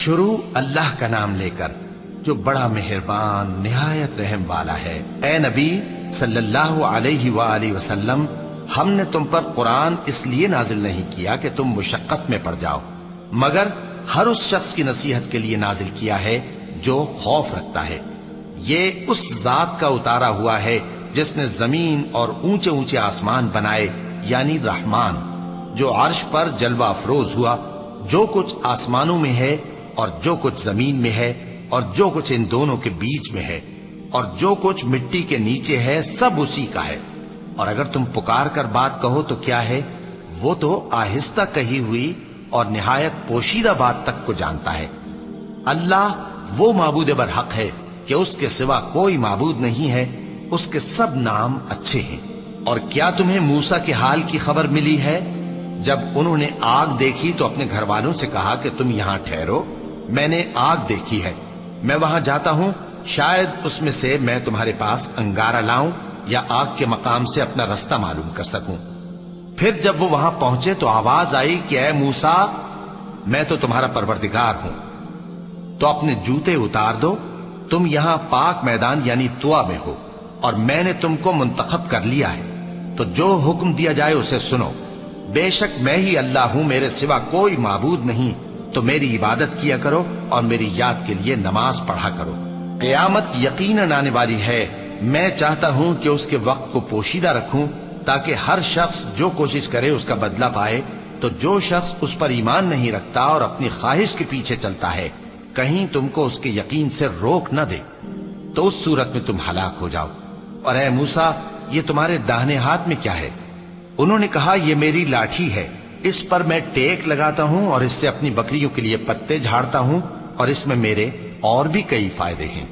شروع اللہ کا نام لے کر جو بڑا مہربان نہایت رحم والا ہے۔ اے نبی صلی اللہ علیہ وآلہ وسلم، ہم نے تم پر قرآن اس لیے نازل نہیں کیا کہ تم مشقت میں پڑ جاؤ، مگر ہر اس شخص کی نصیحت کے لیے نازل کیا ہے جو خوف رکھتا ہے۔ یہ اس ذات کا اتارا ہوا ہے جس نے زمین اور اونچے اونچے آسمان بنائے، یعنی رحمان، جو عرش پر جلوہ افروز ہوا۔ جو کچھ آسمانوں میں ہے اور جو کچھ زمین میں ہے اور جو کچھ ان دونوں کے بیچ میں ہے اور جو کچھ مٹی کے نیچے ہے، سب اسی کا ہے۔ اور اگر تم پکار کر بات کہو تو کیا ہے، وہ تو آہستہ کہی ہوئی اور نہایت پوشیدہ بات تک کو جانتا ہے۔ اللہ وہ معبود برحق ہے کہ اس کے سوا کوئی معبود نہیں ہے، اس کے سب نام اچھے ہیں۔ اور کیا تمہیں موسیٰ کے حال کی خبر ملی ہے؟ جب انہوں نے آگ دیکھی تو اپنے گھر والوں سے کہا کہ تم یہاں ٹھہرو، میں نے آگ دیکھی ہے، میں وہاں جاتا ہوں، شاید اس میں سے میں تمہارے پاس انگارہ لاؤں یا آگ کے مقام سے اپنا رستہ معلوم کر سکوں۔ پھر جب وہ وہاں پہنچے تو آواز آئی کہ اے موسیٰ، میں تو تمہارا پروردگار ہوں، تو اپنے جوتے اتار دو، تم یہاں پاک میدان یعنی طوا میں ہو، اور میں نے تم کو منتخب کر لیا ہے، تو جو حکم دیا جائے اسے سنو۔ بے شک میں ہی اللہ ہوں، میرے سوا کوئی معبود نہیں، تو میری عبادت کیا کرو اور میری یاد کے لیے نماز پڑھا کرو۔ قیامت یقیناً آنے والی ہے، میں چاہتا ہوں کہ اس کے وقت کو پوشیدہ رکھوں تاکہ ہر شخص جو کوشش کرے اس کا بدلہ پائے۔ تو جو شخص اس پر ایمان نہیں رکھتا اور اپنی خواہش کے پیچھے چلتا ہے، کہیں تم کو اس کے یقین سے روک نہ دے، تو اس صورت میں تم ہلاک ہو جاؤ۔ اور اے موسیٰ، یہ تمہارے داہنے ہاتھ میں کیا ہے؟ انہوں نے کہا، یہ میری لاٹھی ہے، اس پر میں ٹیک لگاتا ہوں اور اس سے اپنی بکریوں کے لیے پتے جھاڑتا ہوں، اور اس میں میرے اور بھی کئی فائدے ہیں۔